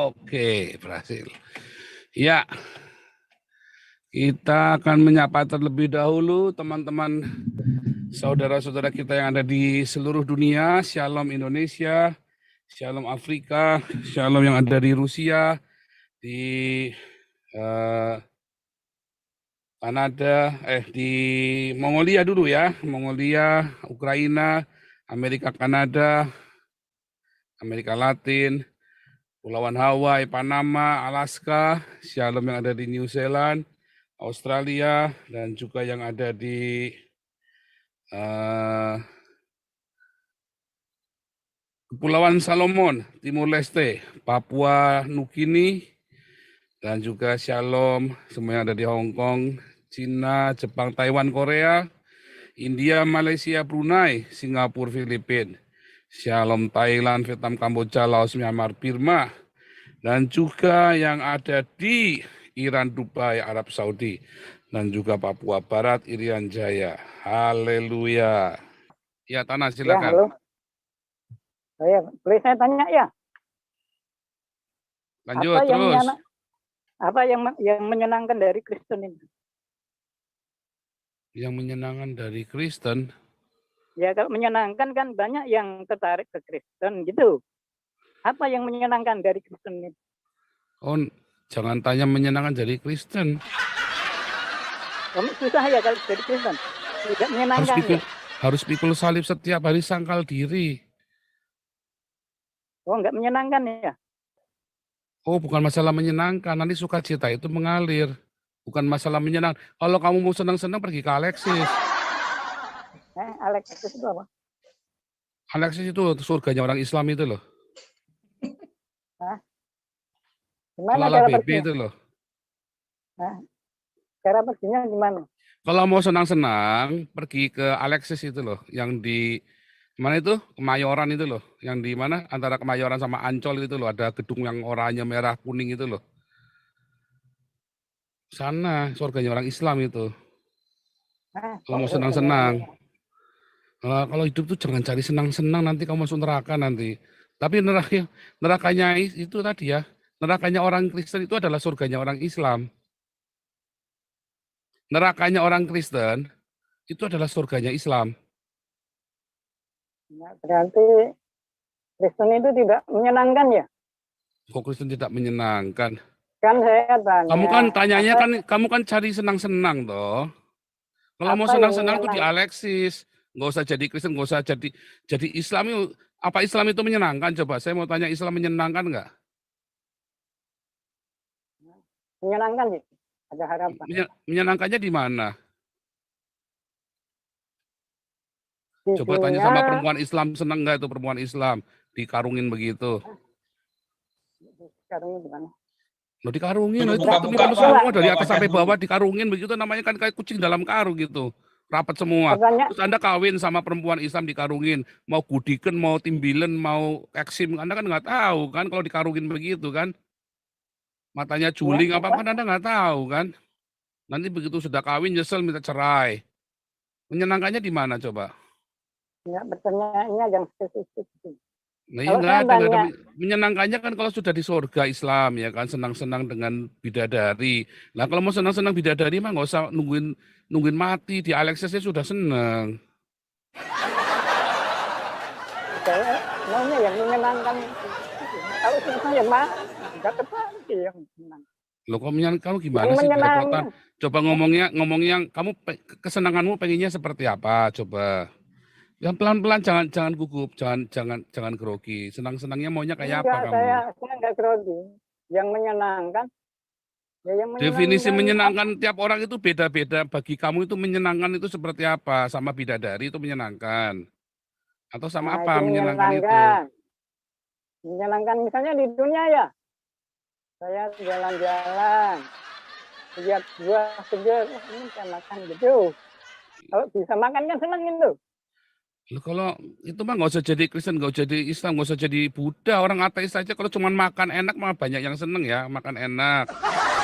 Oke, berhasil. Ya, kita akan menyapa terlebih dahulu teman-teman saudara-saudara kita yang ada di seluruh dunia. Shalom Indonesia, Shalom Afrika, Shalom yang ada di Rusia, di Kanada, di Mongolia dulu ya. Mongolia, Ukraina, Amerika Kanada, Amerika Latin, Pulauan Hawaii, Panama, Alaska, Shalom yang ada di New Zealand, Australia, dan juga yang ada di Kepulauan Salomon, Timur Leste, Papua Nugini, dan juga Shalom semua yang ada di Hong Kong, Cina, Jepang, Taiwan, Korea, India, Malaysia, Brunei, Singapura, Filipina, Shalom Thailand, Vietnam, Kamboja, Laos, Myanmar, Burma, dan juga yang ada di Iran, Dubai, Arab Saudi, dan juga Papua Barat, Irian Jaya. Haleluya. Ya, Tanah, silakan. Ya, halo. Boleh saya tanya ya? Lanjut terus. Apa yang menyenangkan dari Kristen ini? Yang menyenangkan dari Kristen? Ya, kalau menyenangkan kan banyak yang tertarik ke Kristen gitu. Apa yang menyenangkan dari Kristen ini? Oh, jangan tanya menyenangkan dari Kristen. Susah ya kalau dari Kristen. Tidak menyenangkan. Harus pikul salib setiap hari, sangkal diri. Oh, enggak menyenangkan ya? Oh, bukan masalah menyenangkan. Nanti sukacita itu mengalir. Bukan masalah menyenangkan. Kalau kamu mau senang-senang, pergi ke Alexis. Alexis itu apa? Alexis itu surganya orang Islam itu loh. Gimana cara perginya? itu loh. Cara perginya gimana? Kalau mau senang-senang, pergi ke Alexis itu loh. Yang di mana itu? Kemayoran itu loh. Yang di mana? Antara Kemayoran sama Ancol itu loh. Ada gedung yang oranye, merah, kuning itu loh. Sana, surganya orang Islam itu. Kalau mau senang-senang. Kalau hidup tuh jangan cari senang-senang, nanti kamu masuk neraka nanti. Tapi nerakanya itu tadi ya. Nerakanya orang Kristen itu adalah surganya orang Islam. Nerakanya orang Kristen itu adalah surganya Islam. Nah, berarti Kristen itu tidak menyenangkan ya? Kok Kristen tidak menyenangkan? Kan saya tanya. Kamu kan tanyanya kan, kamu kan cari senang-senang toh. Kalau mau senang-senang tuh di Alexis. Nggak usah jadi Kristen, nggak usah jadi Islam. Apa Islam itu menyenangkan? Coba saya mau tanya, Islam menyenangkan nggak? Menyenangkan sih, ada harapan. Menyenangkannya di mana? Coba Dunia, tanya sama perempuan Islam, senang nggak itu perempuan Islam dikarungin begitu? Dikarungin di mana? Loh, dikarungin, itu ketemu semua dari atas sampai bawah dikarungin begitu, namanya kan kayak kucing dalam karung gitu. Rapat semua. Terus Anda kawin sama perempuan Islam dikarungin, mau gudiken, mau timbilen, mau eksim, Anda kan nggak tahu kan kalau dikarungin begitu kan. Matanya juling apa kan Anda nggak tahu kan. Nanti begitu sudah kawin nyesel minta cerai. Menyenangkannya di mana coba? Ya, pertanyaannya yang spesifik. Nah, ya nggak ada. Menyenangkannya kan kalau sudah di surga Islam ya kan, senang-senang dengan bidadari. Nah kalau mau senang-senang bidadari mah nggak usah nungguin mati, di Alexisnya sudah senang. Saya maunya yang menyenangkan. Kalau senang ya mah nggak tertarik yang senang. Loh kok kamu gimana sih belepotan? Coba ngomongnya kamu kesenanganmu pengennya seperti apa? Coba. Yang pelan-pelan, jangan gugup, jangan grogi. Senang-senangnya maunya kayak apa kamu? Saya nggak grogi. Yang menyenangkan. Ya, Definisi menyenangkan tiap orang itu beda-beda. Bagi kamu itu menyenangkan itu seperti apa? Sama bidadari itu menyenangkan? Atau sama apa menyenangkan itu? Menyenangkan misalnya di dunia ya. Saya jalan-jalan. Lihat buah segar. Ini saya makan gitu. Kalau bisa makan kan senang itu. Loh, kalau itu mah nggak usah jadi Kristen, nggak usah jadi Islam, nggak usah jadi Buddha. Orang ateis saja kalau cuma makan enak mah banyak yang seneng ya, makan enak.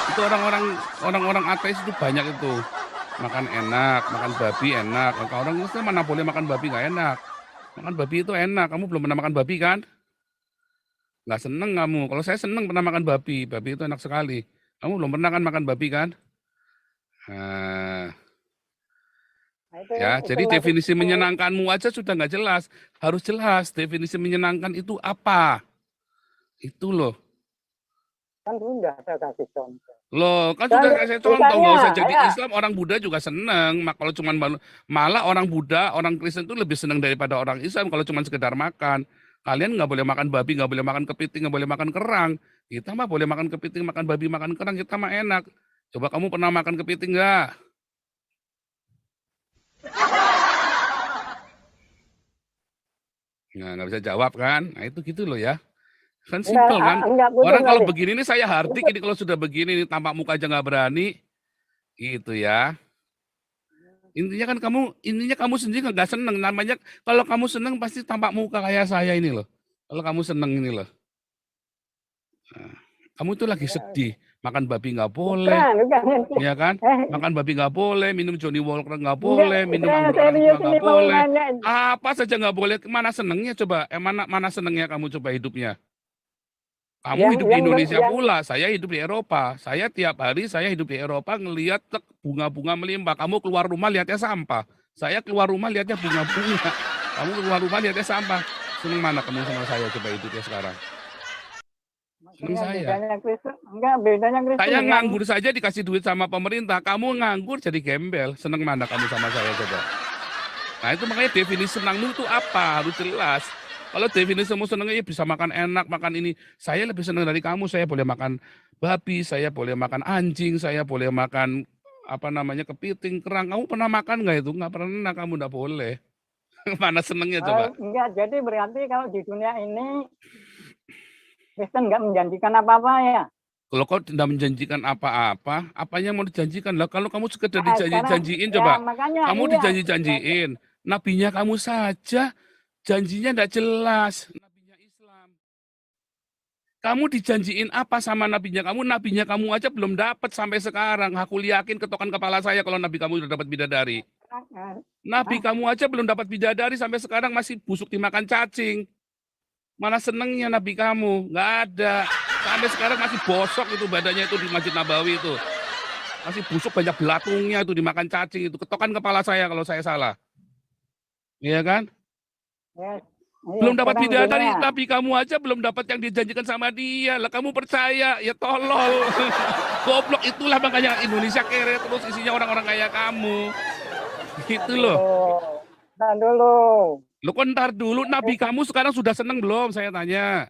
Itu orang-orang ateis itu banyak itu. Makan enak, makan babi enak. Kalau orang Islam mana boleh makan babi nggak enak. Makan babi itu enak. Kamu belum pernah makan babi kan? Nggak seneng kamu. Kalau saya seneng pernah makan babi. Babi itu enak sekali. Kamu belum pernah kan makan babi kan? Nah, Nah, ya, itu jadi masih definisi menyenangkanmu aja sudah nggak jelas. Harus jelas definisi menyenangkan itu apa. Itu loh. kan sudah saya kasih contoh. Loh, kan Dan sudah kasih contoh, misalnya, nggak usah jadi ya, Islam, orang Buddha juga seneng. Kalau cuman malah orang Buddha, orang Kristen itu lebih seneng daripada orang Islam kalau cuman sekedar makan. Kalian nggak boleh makan babi, nggak boleh makan kepiting, nggak boleh makan kerang. Kita mah boleh makan kepiting, makan babi, makan kerang, kita mah enak. Coba kamu pernah makan kepiting nggak? Nah, nggak bisa jawab kan? Nah, itu gitu loh ya. Kan enggak, simpel kan? enggak putus Orang kalau tadi. begini nih saya hardik ini kalau sudah begini nih tampak muka aja nggak berani, gitu ya. Intinya kamu sendiri nggak seneng. Namanya kalau kamu seneng pasti tampak muka kayak saya ini loh. Kalau kamu seneng ini loh. Nah, kamu itu lagi sedih. Makan babi nggak boleh, Bukan. ya kan? Eh, Makan babi nggak boleh, minum Johnny Walker nggak enggak, boleh, minum saya anggur orang tua serius nggak ini mau boleh. nanya. Apa saja nggak boleh. Mana senengnya coba? Mana senengnya kamu coba hidupnya? Kamu hidup di Indonesia Yang pula, saya hidup di Eropa. Saya tiap hari saya hidup di Eropa ngelihat bunga-bunga melimpah. Kamu keluar rumah lihatnya sampah. Saya keluar rumah lihatnya bunga-bunga. Kamu keluar rumah lihatnya sampah. Seneng mana kamu sama saya coba hidupnya sekarang? Seneng maksudnya saya. bedanya Kristen, enggak bedanya Kristen Saya dengan nganggur saja dikasih duit sama pemerintah. Kamu nganggur jadi gembel. Seneng mana kamu sama saya coba? Nah itu makanya definisi senangmu itu apa? Harus jelas. Kalau definisimu senangnya bisa makan enak, makan ini. Saya lebih senang dari kamu. Saya boleh makan babi, saya boleh makan anjing, saya boleh makan apa namanya kepiting, kerang. Kamu pernah makan nggak itu? Nggak pernah, kamu nggak boleh. Mana senengnya coba? enggak. Jadi berarti kalau di dunia ini Kristen enggak menjanjikan apa-apa ya. Kalau kau tidak menjanjikan apa-apa, apanya mau dijanjikan lah? Kalau kamu sekedar Sekarang dijanji-janjiin, ya coba. makanya Kamu iya. dijanji-janjiin. Nabinya kamu saja, janjinya tidak jelas. Nabinya Islam. Kamu dijanjiin apa sama nabinya kamu? Nabinya kamu aja belum dapat sampai sekarang. Aku yakin ketokan kepala saya kalau nabi kamu sudah dapat bidadari. Nabi kamu aja belum dapat bidadari sampai sekarang masih busuk dimakan cacing. Mana senengnya nabi kamu? Nggak ada. Sampai sekarang masih bosok itu badannya itu di Masjid Nabawi itu. Masih busuk banyak belatungnya itu dimakan cacing itu. Ketokan kepala saya kalau saya salah. Iya kan? Ya, Belum dapat sekarang bidadari, dunia. nabi kamu aja belum dapat yang dijanjikan sama dia. Lah kamu percaya, ya tolol. Goblok itulah makanya Indonesia kere terus isinya orang-orang kayak kamu. Gitu loh. Nah dulu. Lo kok ntar dulu, nabi kamu sekarang sudah seneng belum? Saya tanya.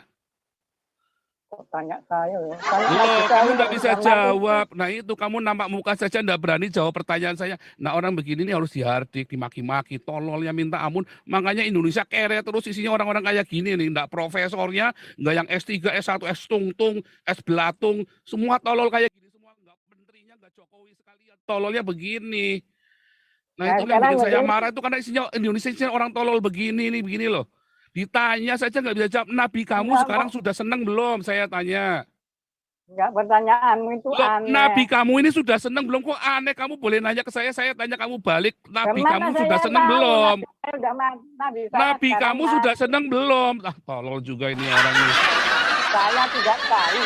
Kok tanya saya ya. Loh, kamu nggak bisa jawab. Nah itu kamu nampak muka saja nggak berani jawab pertanyaan saya. Nah orang begini nih harus dihardik, dimaki-maki, tololnya minta ampun. Makanya Indonesia kere terus isinya orang-orang kayak gini nih. Nggak profesornya, nggak yang S3, S1, S tungtung, S belatung. Semua tolol kayak gini semua. Nggak menterinya, nggak Jokowi sekalian. Tololnya begini. Nah itu yang bikin saya marah itu karena isinya Indonesia isinya orang tolol begini nih, begini loh. Ditanya saja nggak bisa jawab. Nabi kamu sekarang sudah seneng belum? Saya tanya. Enggak, pertanyaanmu itu Loh, nabi aneh. kamu ini sudah seneng belum? Kok aneh kamu boleh nanya ke saya tanya kamu balik. Nabi Gimana kamu saya sudah seneng tahu belum? saya udah nabi saya Nabi sekarang kamu sudah seneng belum? Ah, tolol juga ini orang ini. saya tidak tahu.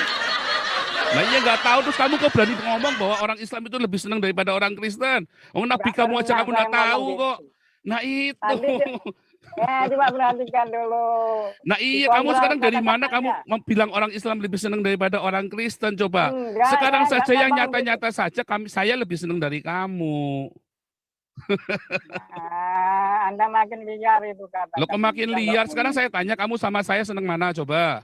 Nah iya nggak tahu terus kamu kok berani ngomong bahwa orang Islam itu lebih senang daripada orang Kristen? Oh nabi Enggak kamu aja pernah kamu saya nggak tahu ngomong kok. gitu. Nah itu. Tadi coba perhatikan dulu. Nah iya kamu Dikontrol sekarang dari mana kamu kata-katanya. bilang orang Islam lebih senang daripada orang Kristen coba? Enggak, Sekarang saya enggak saja yang ngomong gitu. nyata-nyata saja saya lebih senang dari kamu. Nah, Anda makin liar itu kata. Lo kok makin liar. Sekarang saya tanya kamu sama saya seneng mana coba?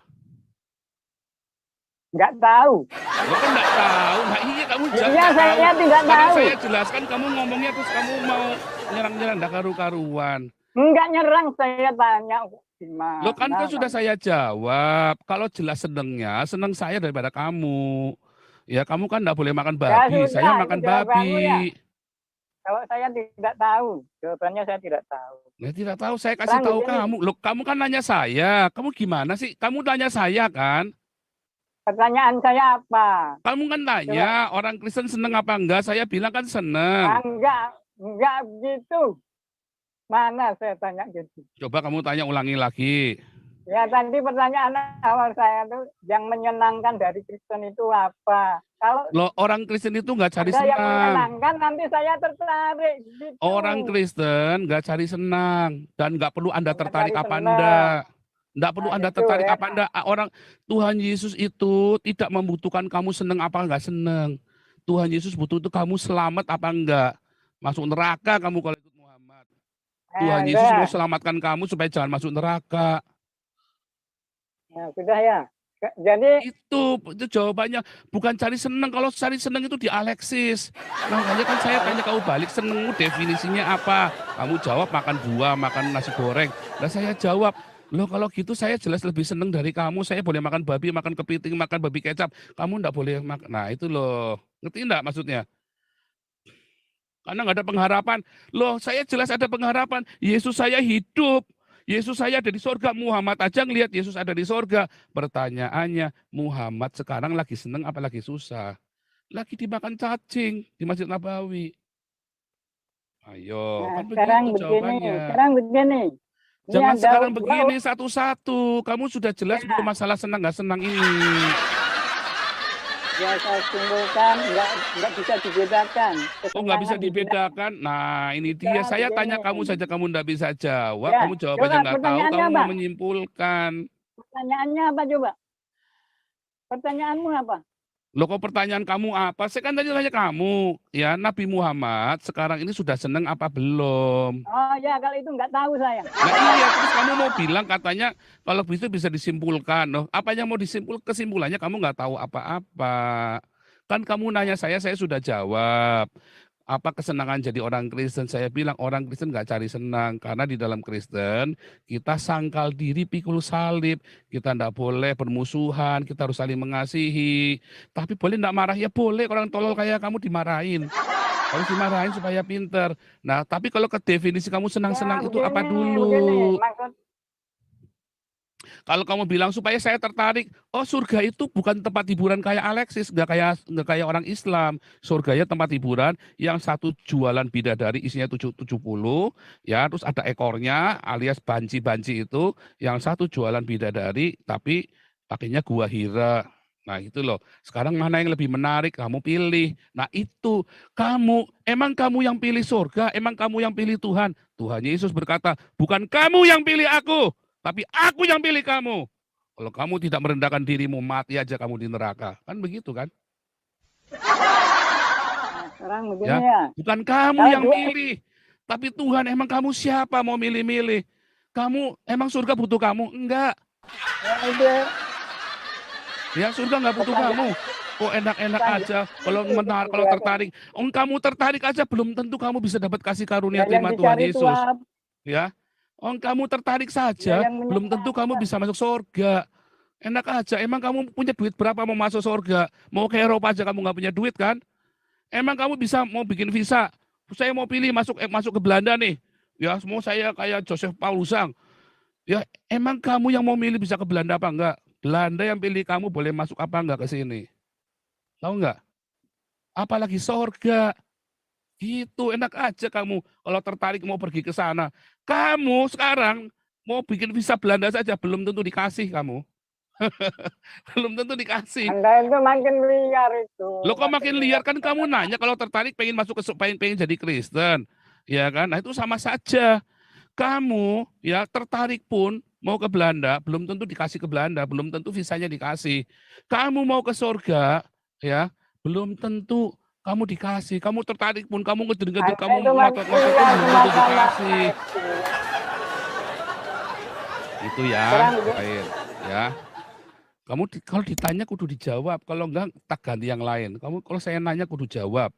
Enggak tahu. Lo kan nggak tahu. Nah iya kamu Iya, nggak saya tahu. tidak Sekarang tahu. saya jelaskan kamu ngomongnya terus kamu mau nyerang-nyerang nggak karu-karuan. Enggak nyerang, saya tanya gimana. Lo kan sudah saya jawab. Kalau jelas senengnya, seneng saya daripada kamu. Ya kamu kan nggak boleh makan Ya babi. sudah, Saya itu makan jawabanmu ya. babi. Kalau saya tidak tahu, jawabannya saya tidak tahu. Ya tidak tahu, saya kasih Sekarang tahu begini, kamu. Lo kamu kan nanya saya. Kamu gimana sih? Kamu tanya saya kan? pertanyaan saya apa? Kamu kan tanya orang Kristen seneng apa enggak? Saya bilang kan seneng. Enggak begitu. Mana saya tanya gitu. Coba kamu tanya ulangi lagi. Ya tadi pertanyaan awal saya tuh yang menyenangkan dari Kristen itu apa? Kalau Loh, orang Kristen itu nggak cari ada yang senang. menyenangkan nanti saya tertarik gitu. Orang Kristen nggak cari senang dan nggak perlu Anda Nggak tertarik cari apa senang. Anda. Nggak perlu Nah Anda itu tertarik ya. apa Anda. Orang Tuhan Yesus itu tidak membutuhkan kamu senang apa nggak senang. Tuhan Yesus butuh itu kamu selamat apa enggak. Masuk neraka kamu kalau ikut Muhammad. Tuhan Yesus mau Enggak. selamatkan kamu supaya jangan masuk neraka. Nah, sudah ya. Jadi Itu jawabannya. Bukan cari senang. Kalau cari senang itu di Alexis. Makanya kan saya tanya kamu balik senengmu definisinya apa? Kamu jawab makan buah, makan nasi goreng. Nah saya jawab, loh kalau gitu saya jelas lebih seneng dari kamu. Saya boleh makan babi, makan kepiting, makan babi kecap. Kamu enggak boleh makan. Nah itu loh. Ngerti enggak maksudnya? Karena nggak ada pengharapan. Loh, saya jelas ada pengharapan. Yesus saya hidup. Yesus saya ada di sorga. Muhammad aja ngelihat Yesus ada di sorga. Pertanyaannya, Muhammad sekarang lagi seneng apa lagi susah? Lagi dimakan cacing di Masjid Nabawi. Ayo, nah, kan begitu jawabannya. sekarang begini. Ini Jangan ada sekarang dua. begini satu-satu. Kamu sudah jelas belum Ya, masalah senang nggak senang ini. ya saya simpulkan nggak bisa dibedakan Oh, nggak bisa kesenangan di bulan. dibedakan. Nah, ini dia. Ya, Saya tanya kamu begini. saja, kamu nggak bisa jawab. Ya, Kamu jawabannya coba nggak tahu. pertanyaannya Kamu apa? mau menyimpulkan. Pertanyaannya apa coba? Pertanyaanmu apa? Loh kok pertanyaan kamu apa? Saya kan tadi tanya kamu, ya Nabi Muhammad sekarang ini sudah seneng apa belum? Oh ya, kalau itu nggak tahu saya. Nah iya, terus kamu mau bilang katanya kalau itu bisa disimpulkan. Loh, apa yang mau kesimpulannya kamu nggak tahu apa-apa. Kan kamu nanya saya sudah jawab. Apa kesenangan jadi orang Kristen? Saya bilang orang Kristen nggak cari senang. Karena di dalam Kristen kita sangkal diri pikul salib. Kita nggak boleh bermusuhan, kita harus saling mengasihi. Tapi boleh nggak marah? Ya boleh, orang tolol kayak kamu dimarahin. Harus dimarahin supaya pinter. Nah, tapi kalau ke definisi kamu senang-senang Ya, itu apa begini. dulu? Maksud Kalau kamu bilang supaya saya tertarik, oh surga itu bukan tempat hiburan kayak Alexis, nggak kayak orang Islam. Surganya tempat hiburan yang satu jualan bidadari isinya 70, ya, terus ada ekornya alias banci-banci itu, yang satu jualan bidadari tapi pakainya gua Hira. Nah itu loh. Sekarang mana yang lebih menarik? Kamu pilih. Nah itu emang kamu yang pilih surga, emang kamu yang pilih Tuhan. Tuhan Yesus berkata, bukan kamu yang pilih aku, tapi aku yang pilih kamu. Kalau kamu tidak merendahkan dirimu, mati aja kamu di neraka. Kan begitu kan? sekarang begini Ya, ya. bukan kamu Kalau yang dua, milih. Tapi Tuhan, emang kamu siapa mau milih-milih? Kamu, emang surga butuh kamu? Enggak. ya itu Ya, surga enggak butuh kamu. pertanyaan, Kok enak-enak aja. Kalau kalau pertanyaan. tertarik, kamu tertarik aja belum tentu kamu bisa dapat kasih karunia Ya yang terima Tuhan dicari itu Yesus. apa? Ya, kamu tertarik Ya saja, yang belum tentu kamu bisa masuk surga. Enak aja. Emang kamu punya duit berapa mau masuk surga? Mau ke Eropa aja kamu nggak punya duit kan? Emang kamu bisa mau bikin visa? Saya mau pilih masuk ke Belanda nih. Ya, semua saya kayak Joseph Paulusang. Ya, emang kamu yang mau milih bisa ke Belanda apa enggak? Belanda yang pilih kamu boleh masuk apa enggak ke sini? Tahu enggak? Apalagi surga. Gitu, enak aja kamu kalau tertarik mau pergi ke sana. Kamu sekarang mau bikin visa Belanda saja belum tentu dikasih kamu. Belum tentu dikasih. Anda itu makin liar itu, Lo kok makin makin liar. liar kan kamu nanya kalau tertarik pengen masuk ke pengen jadi Kristen. Ya kan? Nah itu sama saja. Kamu ya tertarik pun mau ke Belanda, belum tentu dikasih ke Belanda, belum tentu visanya dikasih. Kamu mau ke surga, ya, belum tentu kamu dikasih. Kamu tertarik pun, kamu ngeder-ngeder, Anda kamu itu makin ngotot-ngotot pun liar belum tentu semata-mata dikasih. itu. Itu ya, Sekarang begini, lain, ya. Kalau ditanya kudu dijawab, kalau enggak tak ganti yang lain. Kamu kalau saya nanya kudu jawab,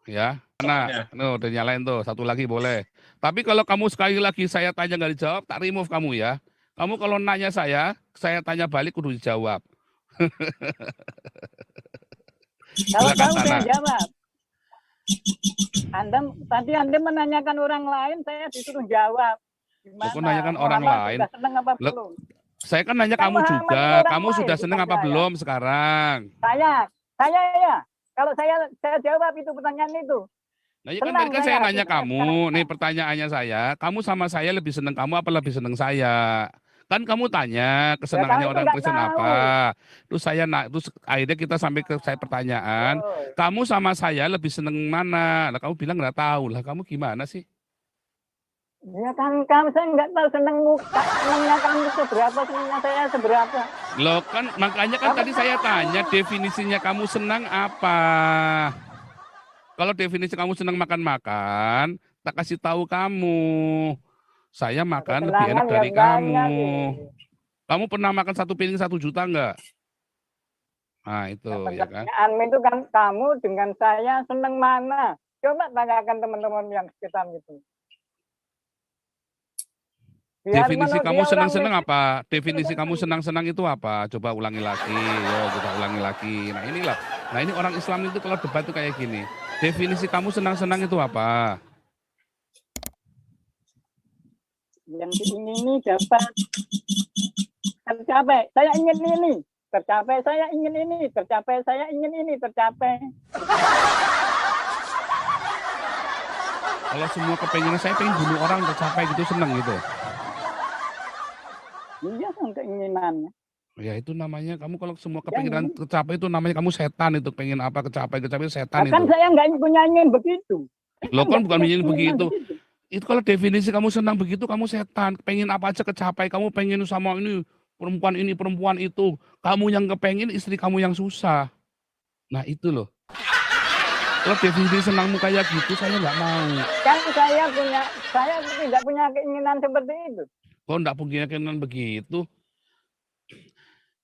ya. Nah, udah nyalain tuh, satu lagi boleh. Tapi kalau kamu sekali lagi saya tanya nggak dijawab, tak remove kamu ya. Kamu kalau nanya saya tanya balik kudu dijawab. kalau Silakan tahu saya sana. jawab. Anda menanyakan orang lain, saya disuruh jawab. Lo kok Gimana? nanyakan orang Muhammad lain? sudah senang apa Lo, belum? saya kan nanya Kan kamu Muhammad itu juga. orang Kamu lain, sudah bukan seneng apa saya. belum sekarang? Saya ya. Kalau saya jawab itu pertanyaan itu. Nah, ya kan Senang tadi kan saya saya hati nanya saya sekarang. kamu. Nih pertanyaannya kamu sama saya lebih seneng kamu apa lebih seneng saya? Kan kamu tanya Ya kesenangannya kamu itu orang nggak Kristen tahu. apa. Terus terus akhirnya kita sampai ke saya pertanyaan, Oh, kamu sama saya lebih seneng mana? Lah kamu bilang nggak tahu lah, kamu gimana sih? ya kan kamu saya nggak tahu seneng muka, senengnya kamu seberapa, senengnya saya seberapa. Loh kan makanya kan Kamu tadi saya tahu. tanya definisinya kamu senang apa? Kalau definisi kamu senang makan-makan, tak kasih tahu kamu. Saya Nah, makan lebih enak kesenangan ya dari kamu. banyak ini. Kamu pernah makan satu piring 1 juta nggak? Nah itu Nah, ya kan. pertanyaan itu kan kamu dengan saya seneng mana? Coba tanyakan teman-teman yang sekitar itu. Biar Definisi kamu manusia orang senang-senang miskin apa? itu Definisi kamu seneng. senang-senang itu apa? Coba ulangi lagi. Yo, kita ulangi lagi. Nah, inilah. Nah, ini orang Islam itu kalau debat itu kayak gini. Definisi kamu senang-senang itu apa? Yang diingini dapat tercapai. Saya ingin ini. Tercapai saya ingin ini. Tercapai saya ingin ini. Tercapai. Kalau semua kepengen saya pengen bunuh orang tercapai gitu seneng gitu. Iya kan keinginannya. Ya itu namanya kamu kalau semua Ya, kepengenan tercapai itu namanya kamu setan itu pengen apa kecapai setan kan itu. saya nggak punya ingin begitu. Lo Saya kan nggak bukan punya ingin keinginan begitu. begitu. Itu kalau definisi kamu senang begitu kamu setan. Pengen apa aja kecapai. Kamu pengen sama ini perempuan itu. Kamu yang kepengen istri kamu yang susah. Nah itu loh. Kalau definisi senangmu kayak gitu saya nggak mau. Kan saya tidak punya keinginan seperti itu. Kok nggak punya keinginan begitu?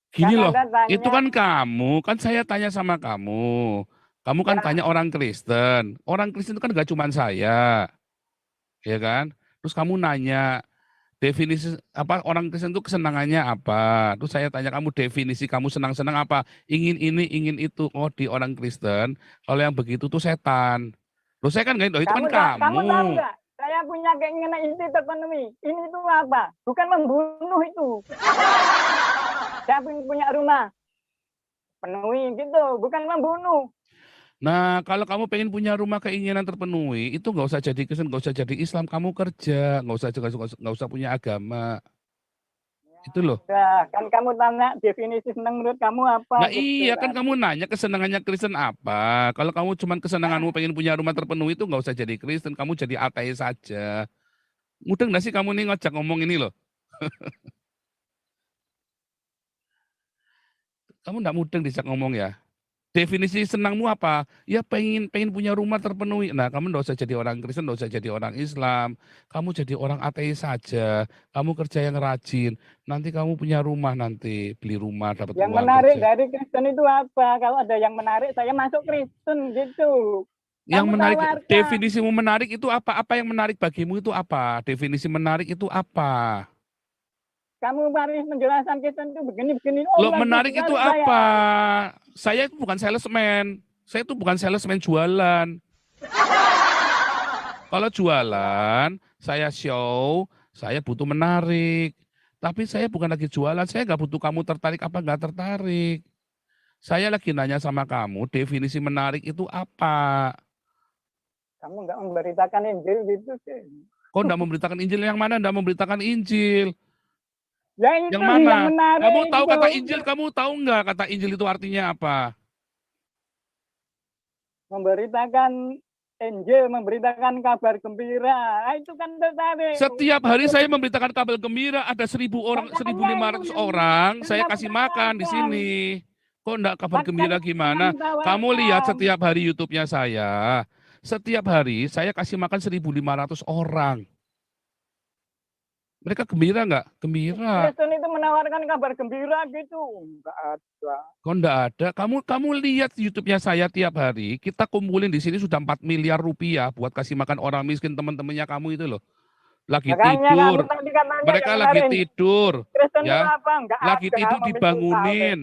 Gini Kan loh, Anda itu tanya, kan kamu, kan saya tanya sama kamu. Kamu kan ya tanya orang Kristen. Orang Kristen itu kan nggak cuma saya, ya kan? Terus kamu nanya definisi apa orang Kristen itu kesenangannya apa? Terus saya tanya kamu definisi kamu senang-senang apa? Ingin ini, ingin itu. Oh di orang Kristen, kalau yang begitu tuh setan. Terus saya kan nggak, oh, itu kan kamu tahu kamu. nggak? Saya punya keinginan ini terpenuhi. Ini itu apa? Bukan membunuh itu. Saya punya rumah, penuhi gitu, bukan membunuh. Nah, kalau kamu pengen punya rumah keinginan terpenuhi, itu nggak usah jadi Kristen, nggak usah jadi Islam, kamu kerja, nggak usah punya agama. Itu loh. Udah, kan kamu tanya definisi senang menurut kamu Nah apa gitu iya kan tadi. kamu nanya kesenangannya Kristen apa. Kalau kamu cuma kesenanganmu pengen punya rumah terpenuhi itu nggak usah jadi Kristen, kamu jadi ateis saja. Mudah nggak sih kamu nih ngajak ngomong ini loh. Kamu nggak mudeng dijak ngomong ya. Definisi senangmu apa? Ya pengen pengen punya rumah terpenuhi. Nah, kamu nggak usah jadi orang Kristen, nggak usah jadi orang Islam. Kamu jadi orang ateis saja. Kamu kerja yang rajin. Nanti kamu punya rumah nanti, beli rumah, dapat Yang uang menarik kerja. dari Kristen itu apa? Kalau ada yang menarik, saya masuk Kristen gitu. Yang Kamu menarik, tawarkan. definisimu menarik itu apa? Apa yang menarik bagimu itu apa? Definisi menarik itu apa? Kamu mari menjelaskan Kristen itu begini-begini. Oh, Lo lagi menarik itu sekali saya. apa? Saya itu bukan salesman. Saya itu bukan salesman jualan. Kalau jualan, saya show, saya butuh menarik. Tapi saya bukan lagi jualan, saya nggak butuh kamu tertarik apa nggak tertarik. Saya lagi nanya sama kamu, definisi menarik itu apa? Kamu nggak memberitakan Injil gitu sih. Kok nggak memberitakan Injil yang mana? Nggak memberitakan Injil. Ya Yang itu yang mana? Kamu menarik tahu itu. kata Injil, kamu tahu nggak kata Injil itu artinya apa? Memberitakan Injil, memberitakan kabar gembira. Nah, itu kan tertarik. Setiap hari saya memberitakan kabar gembira, ada 1.000 orang, Makanya itu 1.500 yang orang, saya kamu kasih makan di tawarkan. sini. Kok enggak kabar gembira Makanya yang kamu gimana? Kamu lihat tawarkan. setiap hari YouTube-nya saya. Setiap hari saya kasih makan 1.500 orang. Mereka gembira nggak? Gembira. Kristen itu menawarkan kabar gembira gitu. Enggak ada. Kok enggak ada? Kamu lihat YouTube-nya saya tiap hari. Kita kumpulin di sini sudah 4 miliar rupiah buat kasih makan orang miskin teman-temannya kamu itu loh. Lagi Makanya kamu tidur. tadi katanya yang Mereka lagi menarik tidur, Kristen itu ya. apa? Enggak Lagi ada tidur memiliki saleh. dibangunin.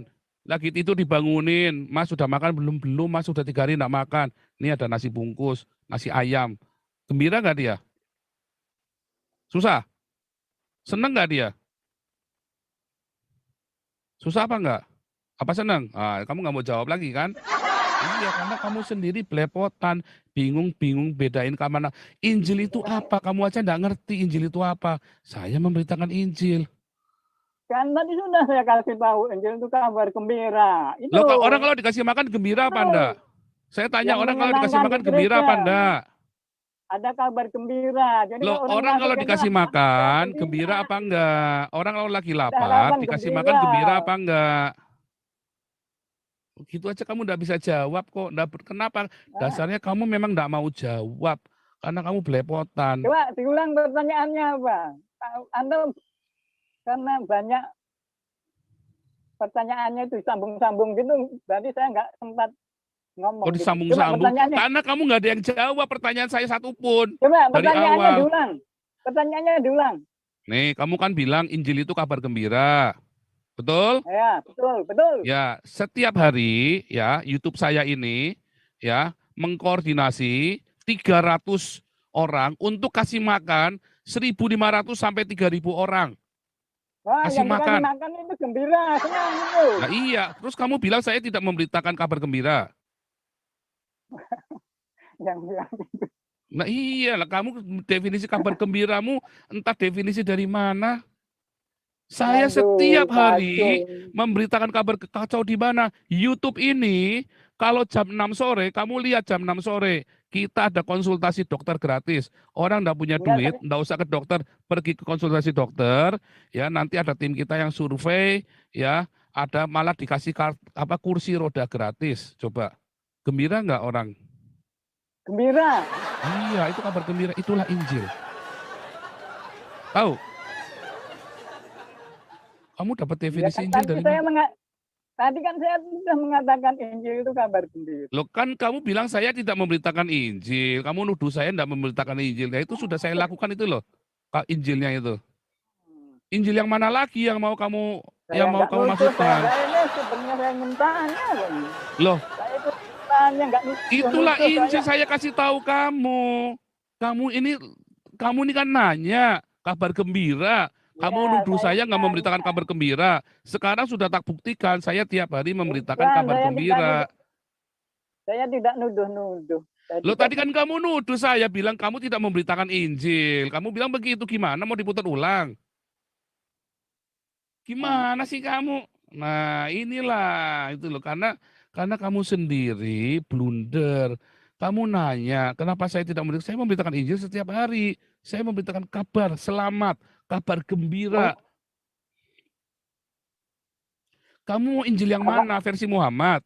Lagi tidur dibangunin. Mas sudah makan belum? Belum, Mas sudah 3 hari enggak makan. Ini ada nasi bungkus, nasi ayam. Gembira nggak dia? Susah? Seneng nggak dia? Susah apa enggak? Apa seneng? Ah, kamu nggak mau jawab lagi kan? Iya, karena kamu sendiri belepotan, bingung-bingung bedain ke mana. Injil itu apa? Kamu aja nggak ngerti Injil itu apa. Saya memberitakan Injil. Kan tadi sudah saya kasih tahu, Injil itu kabar gembira. Itu Loh, orang kalau dikasih makan gembira apa enggak? Saya tanya yang orang kalau dikasih menyenangkan di makan gembira apa gereja. enggak? Ada kabar gembira. Jadi Loh, kalau orang orang masuk kalau ke dikasih Islam, ada makan gembira gembira. apa enggak? Orang kalau lagi Ada lapar harapan dikasih makan gembira. gembira apa enggak? Gitu aja kamu enggak bisa jawab kok. Kenapa? Nah, Dasarnya kamu memang enggak mau jawab karena kamu belepotan. coba diulang pertanyaannya apa? Anda karena banyak pertanyaannya itu sambung-sambung gitu, berarti saya nggak sempat Kok ngomong gitu. Coba disambung-sambung? pertanyaannya, Karena kamu nggak ada yang jawab pertanyaan saya satupun coba dari pertanyaannya awal. diulang. Pertanyaannya diulang. Nih, kamu kan bilang Injil itu kabar gembira. Betul? Ya, betul, betul. Ya, setiap hari ya YouTube saya ini ya mengkoordinasi 300 orang untuk kasih makan 1.500 sampai 3.000 orang. Wah, Kasih yang dikasih makan. makan itu gembira, senang itu. Nah iya, terus kamu bilang saya tidak memberitakan kabar gembira. Yang bilang Nah iya lah, kamu definisi kabar gembiramu entah definisi dari mana. Saya aduh, setiap kacau. hari memberitakan kabar kacau di mana. YouTube ini, kalau jam 6 sore, kamu lihat jam 6 sore, kita ada konsultasi dokter gratis. Orang enggak punya Enggak, duit, enggak usah ke dokter, pergi ke konsultasi dokter, ya nanti ada tim kita yang survei, ya ada malah dikasih kursi roda gratis. Coba, gembira enggak orang? gembira. Iya, itu kabar gembira, itulah Injil. Tahu? Kamu dapat Ya definisi kan Injil dari mana? tadi kan saya sudah mengatakan Injil itu kabar gembira. Loh kan kamu bilang saya tidak memberitakan Injil. Kamu nuduh saya tidak memberitakan Injil. Nah itu sudah saya lakukan itu loh. Injilnya itu. Injil yang mana lagi yang mau kamu Saya nggak nuduh, maksudkan? saya ini sebenarnya saya ingin tanya. Loh, Saya itu tanya, nggak nuduh. itulah Injil saya kasih tahu kamu. Kamu ini kan nanya kabar gembira. Kamu nuduh saya nggak memberitakan kabar gembira. Sekarang sudah tak buktikan saya tiap hari memberitakan kabar gembira. Saya tidak nuduh-nuduh. Loh tadi kan kamu nuduh saya bilang kamu tidak memberitakan Injil. Kamu bilang begitu gimana mau diputar ulang? Gimana sih kamu? Nah, inilah itu loh karena kamu sendiri blunder. Kamu nanya, kenapa saya tidak memberitakan? Saya memberitakan Injil setiap hari. Saya memberitakan kabar selamat, kabar gembira. Kamu mau Injil yang mana? Versi Muhammad?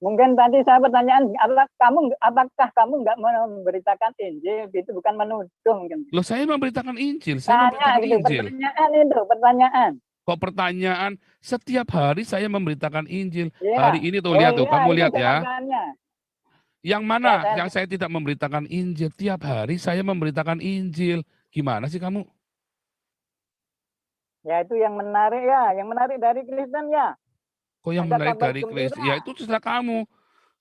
Mungkin tadi saya pertanyaan, apakah kamu nggak memberitakan Injil? Itu bukan menuduh mungkin. Loh saya memberitakan Injil, saya memberitakan gitu, Injil. Pertanyaan itu, pertanyaan. Kok pertanyaan? Setiap hari saya memberitakan Injil. Ya. Hari ini tuh lihat tuh, kamu lihat ya. Tanya. Yang mana? Yang saya tidak memberitakan Injil. Tiap hari saya memberitakan Injil. Gimana sih kamu? Ya itu yang menarik ya, yang menarik dari Kristen ya. Kok yang menarik dari Kristen? Ya itu terserah kamu.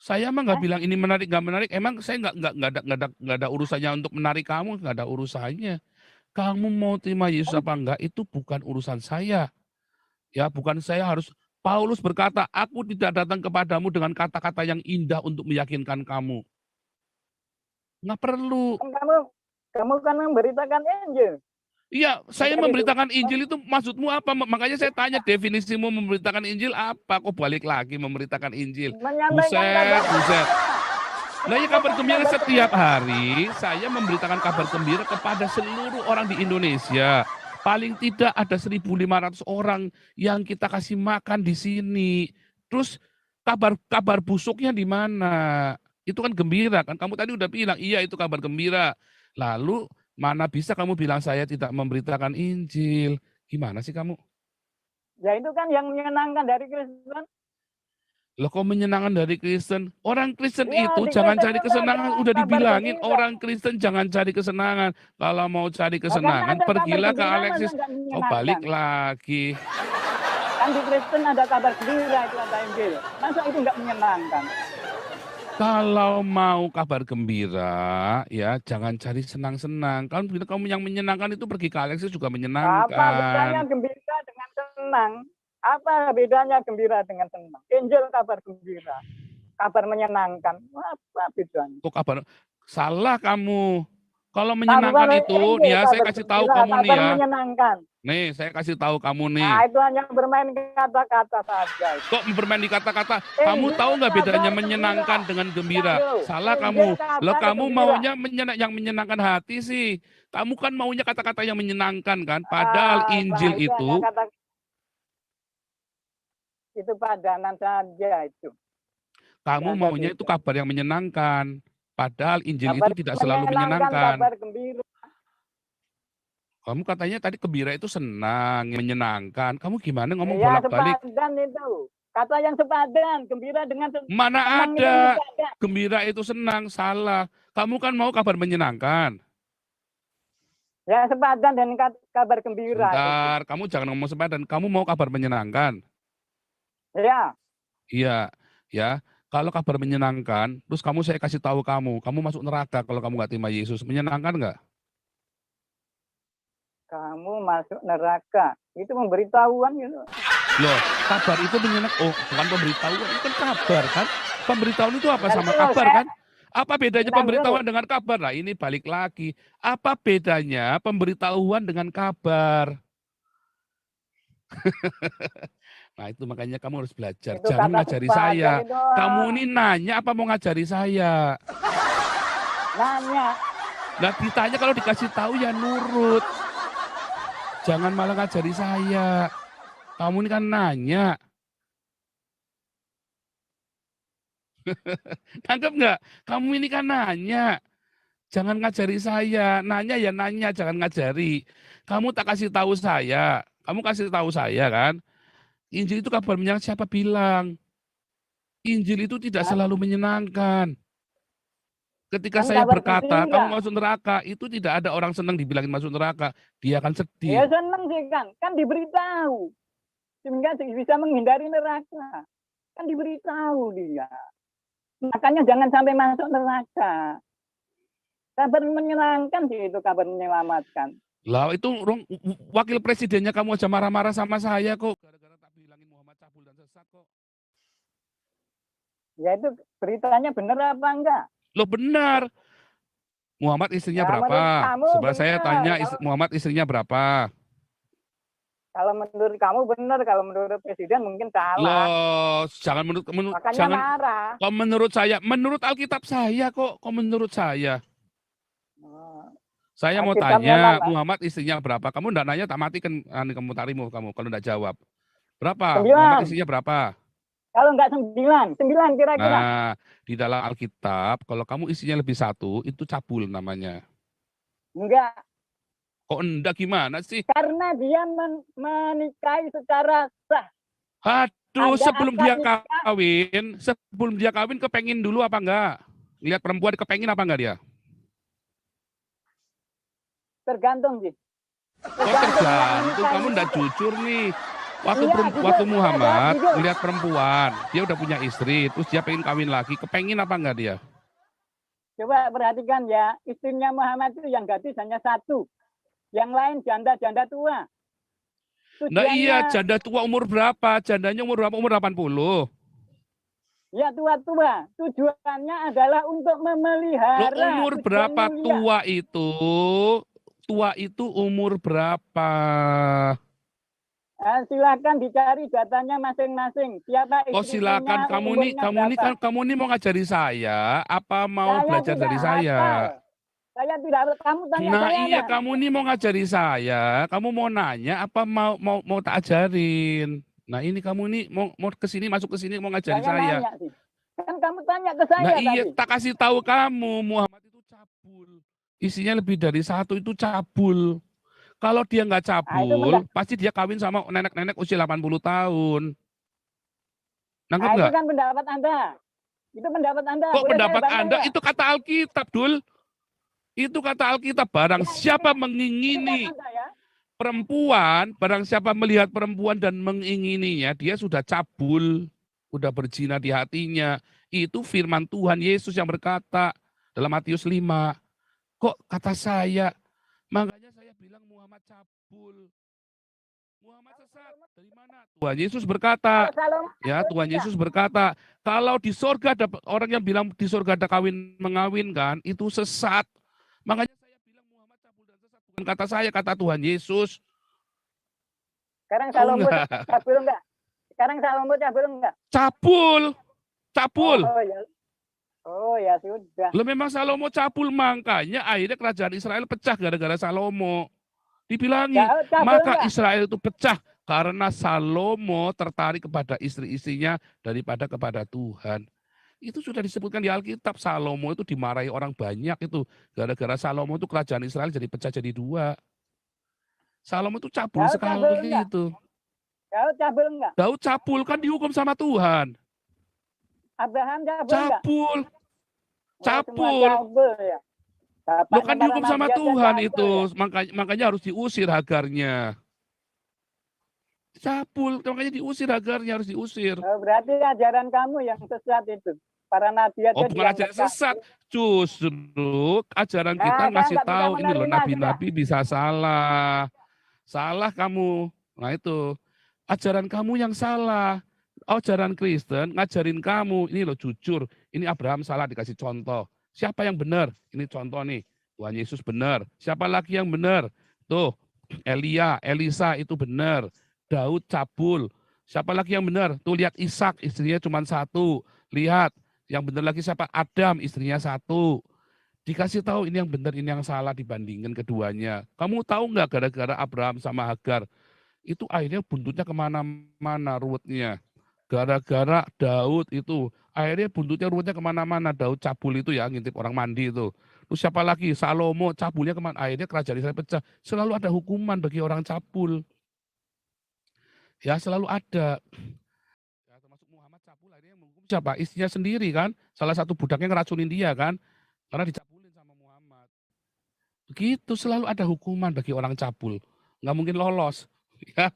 Saya mah nggak bilang ini menarik nggak menarik. Emang saya nggak ada urusannya untuk menarik kamu, nggak ada urusannya. Kamu mau terima Yesus apa enggak itu bukan urusan saya. Ya bukan saya harus. Paulus berkata, aku tidak datang kepadamu dengan kata-kata yang indah untuk meyakinkan kamu. Nggak perlu. Kamu kan memberitakan Injil. Iya, saya memberitakan Injil itu maksudmu apa? Makanya saya tanya definisimu memberitakan Injil apa? Kok balik lagi memberitakan Injil? Buset. Nah ya kabar gembira setiap hari saya memberitakan kabar gembira kepada seluruh orang di Indonesia. Paling tidak ada 1.500 orang yang kita kasih makan di sini. Terus kabar busuknya di mana? Itu kan gembira kan? Kamu tadi udah bilang, iya itu kabar gembira. Lalu mana bisa kamu bilang saya tidak memberitakan Injil? Gimana sih kamu? Ya itu kan yang menyenangkan dari Kristen. Loh kok menyenangkan dari Kristen? Orang Kristen ya, itu jangan cari kesenangan. Udah dibilangin orang Kristen jangan cari kesenangan. Kalau mau cari kesenangan, pergilah ke Alexis. Oh balik lagi. Kan di Kristen ada kabar gembira itu ada Injil. Masa itu nggak menyenangkan? Kalau mau kabar gembira, ya jangan cari senang-senang. Kalau kamu yang menyenangkan itu pergi ke Alexis juga menyenangkan. Apa bedanya gembira dengan senang? Apa bedanya gembira dengan senang? Injil kabar gembira, kabar menyenangkan. Apa bedanya? Kok kabar salah kamu? Kalau menyenangkan itu, ya saya kasih tahu kamu nih ya. Menyenangkan. Nih, saya kasih tahu kamu nih. Nah, itu hanya bermain kata-kata saja. Kok bermain di kata-kata? Kamu tahu nggak bedanya menyenangkan dengan gembira? Salah kamu. Lo kamu maunya yang menyenangkan hati sih. Kamu kan maunya kata-kata yang menyenangkan kan? Padahal Nah, Injil itu hanya itu, kata itu padanan saja itu. kamu Tidak ada maunya itu beda. kabar yang menyenangkan. Padahal Injil Kabar itu tidak selalu menyenangkan, menyenangkan. kabar gembira. Kamu katanya tadi gembira itu senang, menyenangkan. Kamu gimana ngomong Ya, bolak-balik? sepadan itu. Kata yang sepadan, gembira dengan Mana senang itu ada sepadan. gembira itu senang, salah. Kamu kan mau kabar menyenangkan. Ya, sepadan dan kabar gembira itu. Sebentar, kamu jangan ngomong sepadan. Kamu mau kabar menyenangkan? Ya, Iya, ya. Kalau kabar menyenangkan, terus saya kasih tahu kamu masuk neraka kalau kamu nggak terima Yesus. Menyenangkan nggak? kamu masuk neraka. Itu pemberitahuan gitu. Loh, kabar itu menyenangkan. Oh, bukan pemberitahuan, itu kan kabar kan? Pemberitahuan itu apa Dan sama kalau kabar kan? Apa bedanya bentar dulu. pemberitahuan dengan kabar? Nah, ini balik lagi. Apa bedanya pemberitahuan dengan kabar? Nah, itu makanya kamu harus belajar. Itu Jangan kata ngajari sepadan saya. itu. Kamu ini nanya apa mau ngajari saya? Nanya. Nah, ditanya kalau dikasih tahu ya nurut. Jangan malah ngajari saya. Kamu ini kan nanya. Tangkap nggak? Kamu ini kan nanya. Jangan ngajari saya. Nanya ya nanya, jangan ngajari. Kamu tak kasih tahu saya. Kamu kasih tahu saya kan. Injil itu kabar menyenangkan, siapa bilang? Injil itu tidak Kan, selalu menyenangkan. Ketika kan saya kabar berkata, kamu gembira. masuk neraka, itu tidak ada orang senang dibilangin masuk neraka. Dia akan Ya sedih. senang sih kan. Kan diberitahu. Sehingga bisa menghindari neraka. Kan diberitahu dia. Makanya jangan sampai masuk neraka. Kabar menyenangkan sih itu, kabar menyelamatkan. Lah itu wakil presidennya kamu aja marah-marah sama saya kok. Gara-gara tak bilangin Muhammad cabul dan sesat kok. Ya itu beritanya benar apa enggak? Loh benar. Muhammad istrinya Ya menurut berapa? kamu Sebelah saya benar. tanya Muhammad istrinya berapa? Kalau menurut kamu benar, kalau menurut presiden mungkin salah. Loh, jangan Makanya jangan marah. kok menurut Alkitab saya kok menurut saya. Saya mau Alkitabnya tanya, mana? Muhammad istrinya berapa? Kamu enggak nanya, tak matikan kamu tarimu kamu kalau enggak jawab. Berapa? Muhammad 9. istrinya berapa? Kalau enggak 9, 9 kira-kira. Nah, di dalam Alkitab, kalau kamu isinya lebih satu, itu cabul namanya. Enggak. Kok enggak gimana sih? Karena dia menikahi secara sah. Aduh, Ada akad nikah. sebelum dia kawin kepengin dulu apa enggak? Lihat perempuan kepengin apa enggak dia? Tergantung sih. Kok tergantung, kamu enggak jujur nih. Waktu Muhammad lihat perempuan, dia udah punya istri, terus dia pengen kawin lagi, kepengin apa enggak dia? Coba perhatikan ya, istrinya Muhammad itu yang gadis hanya satu. Yang lain janda-janda tua. Nah iya, Tujuannya janda tua umur berapa? Jandanya umur berapa? Umur 80. ya tua-tua. Tujuannya adalah untuk Loh, memelihara. umur tujuan berapa mulia. tua itu? Tua itu umur berapa? Silakan dicari datanya masing-masing. Siapa Oh silakan, istrinya, umurnya berapa. kamu ini mau ngajari saya, apa mau Saya belajar tidak dari saya? hafal. Saya tidak harus, kamu tanya Nah saya. iya, kamu ini mau ngajari saya, kamu mau nanya apa mau tak ajarin? Nah ini kamu ini mau kesini, masuk ke sini mau ngajarin saya. Nanya sih. Kan kamu tanya ke saya Nah iya, tadi. tak kasih tahu kamu, Muhammad itu cabul. Isinya lebih dari satu itu cabul. Kalau dia nggak cabul, pasti dia kawin sama nenek-nenek usia 80 tahun. Nangkep Itu nggak? kan pendapat Anda. Itu pendapat Anda. Kok Boleh pendapat saya Anda? ya? Itu kata Alkitab, Dul. Itu kata Alkitab, barang siapa mengingini perempuan, barang siapa melihat perempuan dan mengingininya, dia sudah cabul, sudah berzina di hatinya. Itu firman Tuhan Yesus yang berkata dalam Matius 5. Kok kata saya? Makanya saya bilang Muhammad cabul. Muhammad sesat. Dari mana? Tuhan Yesus berkata, ya Tuhan Yesus berkata, kalau di sorga ada orang yang bilang di sorga ada kawin mengawinkan, itu sesat. Makanya saya bilang Muhammad cabul dan sesat. Bukan kata saya, kata Tuhan Yesus. Sekarang Oh Salomo enggak. cabul enggak? Sekarang Salomo cabul enggak? Cabul. Cabul. Oh ya. Oh ya sudah. Lo memang Salomo cabul, makanya akhirnya kerajaan Israel pecah gara-gara Salomo. Dibilangi, Daud cabul maka enggak? Israel itu pecah karena Salomo tertarik kepada istri-istrinya daripada kepada Tuhan. Itu sudah disebutkan di Alkitab. Salomo itu dimarahi orang banyak itu. Gara-gara Salomo itu kerajaan Israel jadi pecah jadi dua. Salomo itu cabul Daud cabul sekali enggak? itu. Daud cabul enggak? Daud cabul kan dihukum sama Tuhan. Abraham cabul enggak? Cabul, Oh, semua cabul. cabul ya. Lo Bapaknya kan para dihukum nabi sama aja Tuhan cabul itu. ya. Makanya harus diusir Hagarnya. Cabul, makanya diusir Hagarnya, harus diusir. Oh, berarti ajaran kamu yang sesat itu. Para nabi Oh, aja bukan dianggap ajaran sesat, cabul. justru ajaran kita Nah, saya ngasih nggak bisa tahu ini loh, menerima sudah. nabi-nabi bisa salah. Salah kamu. Nah itu, ajaran kamu yang salah. Ajaran Kristen ngajarin kamu, ini loh jujur, ini Abraham salah dikasih contoh. Siapa yang benar? Ini contoh nih, Tuhan Yesus benar. Siapa lagi yang benar? Tuh, Elia, Elisa itu benar. Daud cabul. Siapa lagi yang benar? Tuh lihat Ishak, istrinya cuma satu. Lihat, yang benar lagi siapa? Adam, istrinya satu. Dikasih tahu ini yang benar, ini yang salah dibandingkan keduanya. Kamu tahu nggak gara-gara Abraham sama Hagar, itu akhirnya buntutnya kemana-mana ruwetnya. Gara-gara Daud itu, akhirnya buntutnya ruwetnya kemana-mana. Daud cabul itu ya, ngintip orang mandi itu. Terus siapa lagi? Salomo cabulnya kemana? Akhirnya kerajaan Israel pecah. Selalu ada hukuman bagi orang cabul. Ya selalu ada. Ya, termasuk Muhammad cabul, akhirnya yang menghukum siapa? Istrinya sendiri kan. Salah satu budaknya ngeracunin dia kan. Karena dicabulin sama Muhammad. Begitu, selalu ada hukuman bagi orang cabul. Nggak mungkin lolos. Ya.